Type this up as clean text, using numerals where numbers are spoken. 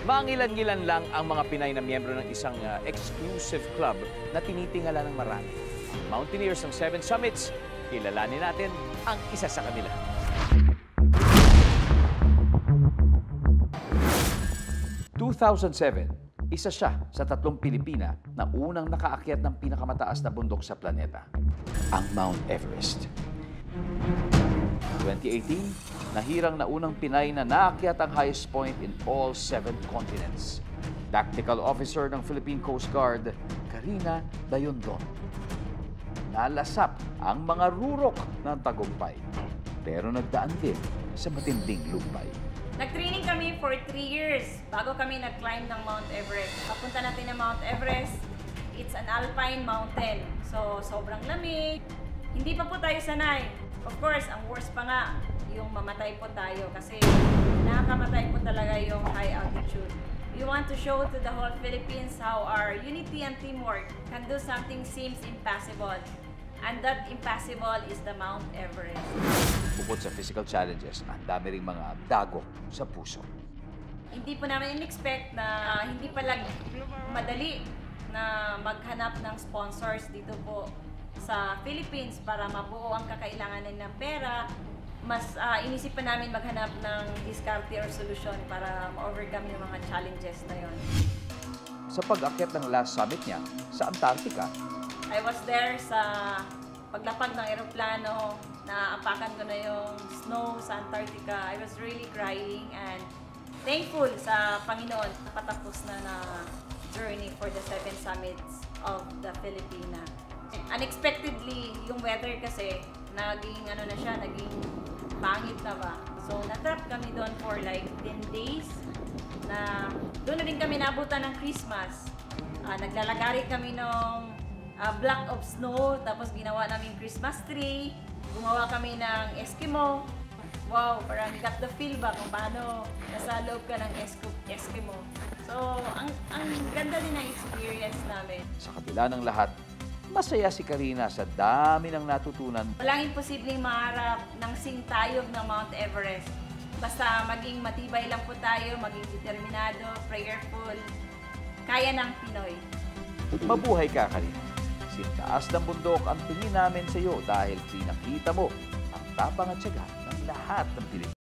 Mangilan-ngilan lang ang mga Pinay na miyembro ng isang exclusive club na tinitingala ng marami. Mountaineers ng Seven Summits, kilalanin natin ang isa sa kanila. ...2007, isa siya sa 3 Pilipina na unang nakaakyat ng pinakamataas na bundok sa planeta, ang Mount Everest. 2018, nahirang na unang Pinay na naakyat ang highest point in all 7 continents. Tactical Officer ng Philippine Coast Guard, Karina Dayondon. Nalasap ang mga rurok ng tagumpay, pero nagdaan din sa matinding lumpay. Nag-training kami for 3 years bago kami nag-climb ng Mount Everest. Papunta natin ng Mount Everest, it's an alpine mountain. So, sobrang lamig. Hindi pa po tayo sanay. Of course, ang worst pa nga, yung mamatay po tayo kasi nakakamatay po talaga yung high altitude. We want to show to the whole Philippines how our unity and teamwork can do something seems impossible. And that impossible is the Mount Everest. Bukod sa physical challenges, ang dami ring mga dagok sa puso. Hindi po namin in-expect na hindi pala madali na maghanap ng sponsors dito po sa Philippines para mabuo ang kakailanganin ng pera. Mas inisip pa namin maghanap ng diskarte or solusyon para ma-overcome yung mga challenges na yon. Sa pag-akyat ng last summit niya sa Antarctica, I was there sa paglapag ng eroplano, naapakan ko na yung snow sa Antarctica. I was really crying and thankful sa Panginoon na patapos na journey for the 7 summits of the Philippines. Unexpectedly, yung weather kasi, naging pangit na ba. So, natrap kami doon for like 10 days na doon na din kami nabutan ng Christmas. Naglalagari kami ng block of snow, tapos ginawa namin Christmas tree, gumawa kami ng Eskimo. Wow, parang got the feel ba kung paano nasa loob ka ng Eskimo. So, ang ganda din ng experience namin. sa kabila ng lahat, masaya si Karina sa dami ng natutunan. Walang imposibleng maharap ng singtayog ng Mount Everest. Basta maging matibay lang po tayo, maging determinado, prayerful, kaya ng Pinoy. Mabuhay ka, Karina. Sintaas ng bundok ang tingin namin sa iyo dahil pinakita mo ang tapang at tiyaga ng lahat ng Pilipino.